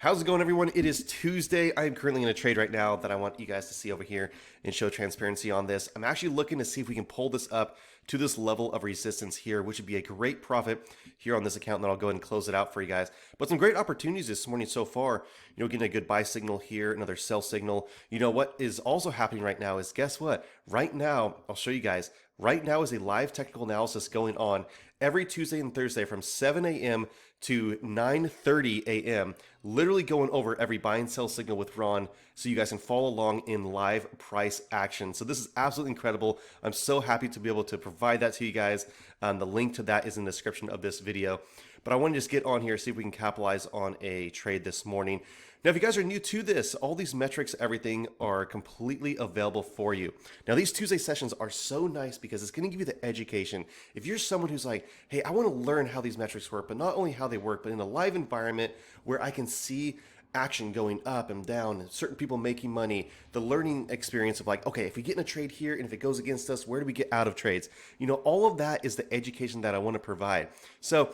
How's it going, everyone? It is Tuesday. I'm currently in a trade right now that I want you guys to see over here and show transparency on this. I'm actually looking to see if we can pull this up to this level of resistance here, which would be a great profit here on this account, and then I'll go ahead and close it out for you guys. But some great opportunities this morning so far. Getting a good buy signal here, another sell signal. What is also happening right now is, guess what? Right now, I'll show you guys. Right now is a live technical analysis going on every Tuesday and Thursday from 7 a.m. to 9:30 a.m. Literally going over every buy and sell signal with Ron so you guys can follow along in live price action. So this is absolutely incredible. I'm so happy to be able to provide that to you guys. The link to that is in the description of this video. But I want to just get on here, see if we can capitalize on a trade this morning. Now, if you guys are new to this, all these metrics, everything are completely available for you. Now, these Tuesday sessions are so nice because it's going to give you the education. If you're someone who's like, hey, I want to learn how these metrics work, but not only how they work, but in a live environment where I can see action going up and down, and certain people making money, the learning experience of like, okay, if we get in a trade here and if it goes against us, where do we get out of trades? All of that is the education that I want to provide. So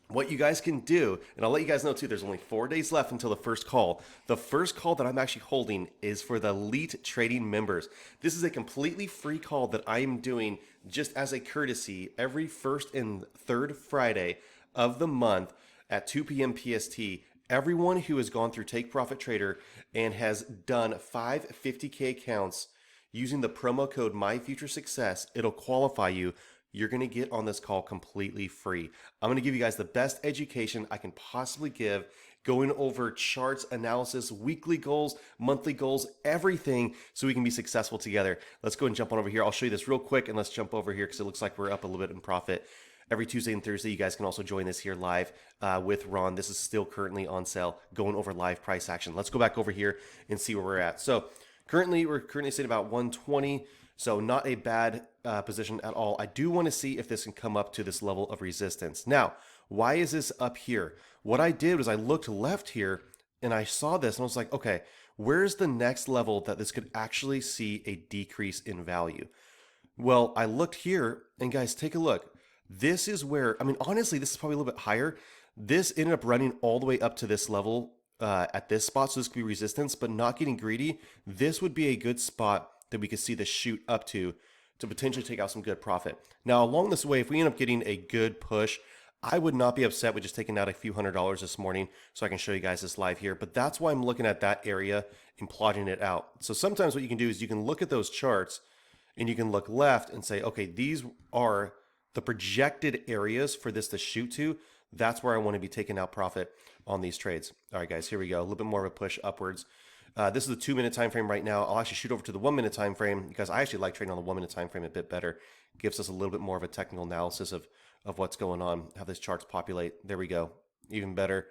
what you guys can do, and I'll let you guys know too, there's only 4 days left until the first call. The first call that I'm actually holding is for the elite trading members. This is a completely free call that I am doing just as a courtesy every first and third Friday of the month at 2 p.m. PST. Everyone who has gone through Take Profit Trader and has done 5 50K accounts using the promo code MyFutureSuccess, it'll qualify you. You're going to get on this call completely free. I'm going to give you guys the best education I can possibly give, going over charts, analysis, weekly goals, monthly goals, everything so we can be successful together. Let's go and jump on over here. I'll show you this real quick, and let's jump over here because it looks like we're up a little bit in profit. Every Tuesday and Thursday, you guys can also join this here live with Ron. This is still currently on sale, going over live price action. Let's go back over here and see where we're at. So we're currently sitting about 120. So not a bad position at all. I do want to see if this can come up to this level of resistance. Now, why is this up here? What I did was I looked left here and I saw this and I was like, okay, where's the next level that this could actually see a decrease in value? Well, I looked here and guys, take a look. This is where, honestly, this is probably a little bit higher. This ended up running all the way up to this level at this spot. So this could be resistance, but not getting greedy. This would be a good spot that we could see this shoot up to potentially take out some good profit. Now, along this way, if we end up getting a good push, I would not be upset with just taking out a few $100s this morning so I can show you guys this live here. But that's why I'm looking at that area and plotting it out. So sometimes what you can do is you can look at those charts and you can look left and say, okay, these are the projected areas for this to shoot to. That's where I want to be taking out profit on these trades. All right, guys, here we go. A little bit more of a push upwards. This is the 2-minute time frame right now. I'll actually shoot over to the 1-minute time frame because I actually like trading on the 1-minute time frame a bit better. Gives us a little bit more of a technical analysis of what's going on, how these charts populate. There we go. Even better.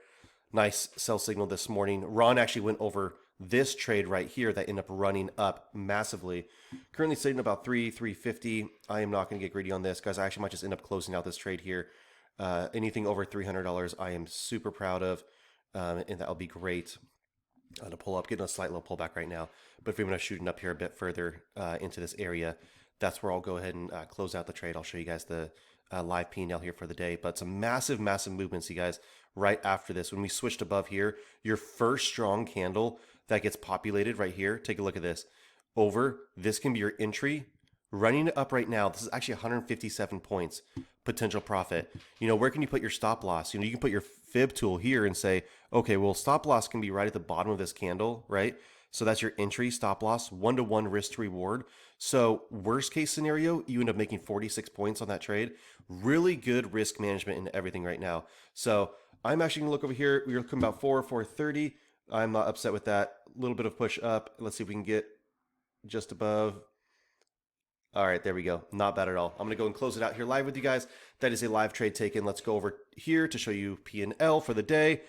Nice sell signal this morning. Ron actually went over this trade right here that ended up running up massively. Currently sitting about 350. I am not going to get greedy on this, guys. I actually might just end up closing out this trade here. Anything over $300 I am super proud of, and that'll be great. To pull up, getting a slight little pullback right now. But if we're going to shooting up here a bit further into this area, that's where I'll go ahead and close out the trade. I'll show you guys the live P&L here for the day. But some massive, massive movements, you guys, right after this. When we switched above here, your first strong candle that gets populated right here, take a look at this. This can be your entry. Running it up right now, this is actually 157 points potential profit. Where can you put your stop loss? You can put your fib tool here and say, okay, well, stop loss can be right at the bottom of this candle, right? So that's your entry stop loss, 1-to-1 risk to reward. So worst case scenario, you end up making 46 points on that trade. Really good risk management in everything right now. So I'm actually gonna look over here. We're looking about 430. I'm not upset with that. A little bit of push up. Let's see if we can get just above. All right, there we go. Not bad at all. I'm going to go and close it out here live with you guys. That is a live trade taken. Let's go over here to show you P&L for the day.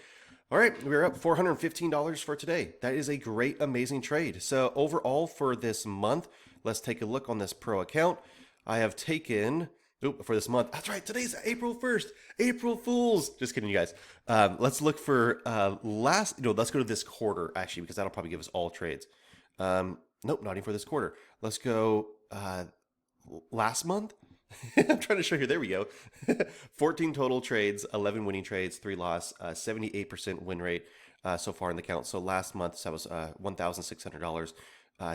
All right, we're up $415 for today. That is a great, amazing trade. So overall for this month, let's take a look on this pro account. I have taken, for this month, that's right, today's April 1st, April Fools. Just kidding, you guys. Let's look for let's go to this quarter, actually, because that'll probably give us all trades. Nope, not even for this quarter. Let's go last month. I'm trying to show you. There we go. 14 total trades, 11 winning trades, 3 loss, 78% win rate. so far in the account. So last month, that was $1,600.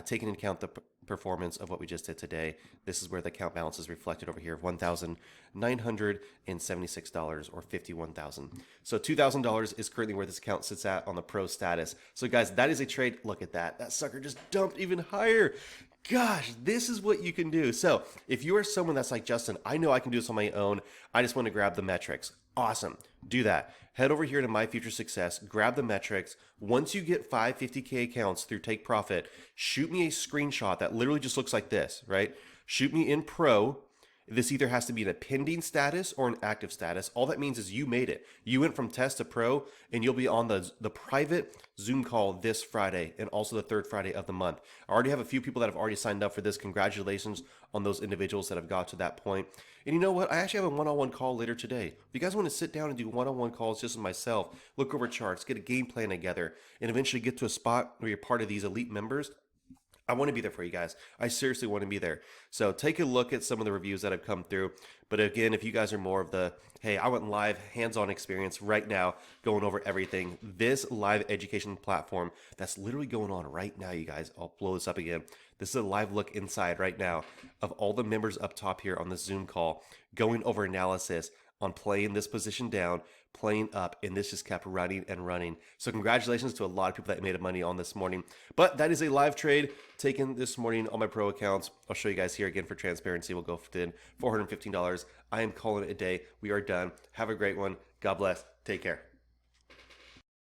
Taking into account the performance of what we just did today, this is where the account balance is reflected over here of $1,976 or 51,000. So $2,000 is currently where this account sits at on the pro status. So guys, that is a trade. Look at that. That sucker just dumped even higher. Gosh, this is what you can do. So if you are someone that's like, Justin, I know I can do this on my own. I just want to grab the metrics. Awesome. Do that. Head over here to My Future Success, grab the metrics. Once you get 550K accounts through Take Profit, shoot me a screenshot that literally just looks like this, right? Shoot me in pro. This either has to be in a pending status or an active status. All that means is you made it. You went from test to pro, and you'll be on the private Zoom call this Friday and also the third Friday of the month. I already have a few people that have already signed up for this. Congratulations on those individuals that have got to that point. And you know what? I actually have a one-on-one call later today. If you guys want to sit down and do one-on-one calls just with myself, look over charts, get a game plan together, and eventually get to a spot where you're part of these elite members, I want to be there for you guys. I seriously want to be there. So take a look at some of the reviews that have come through. But again, if you guys are more of the, hey, I want live hands-on experience right now, going over everything, this live education platform that's literally going on right now, you guys, I'll blow this up again. This is a live look inside right now of all the members up top here on the Zoom call, going over analysis on playing this position down, playing up, and this just kept running and running. So congratulations to a lot of people that made money on this morning. But that is a live trade taken this morning on my pro accounts. I'll show you guys here again for transparency. We'll go in $415. I am calling it a day. We are done. Have a great one. God bless. Take care.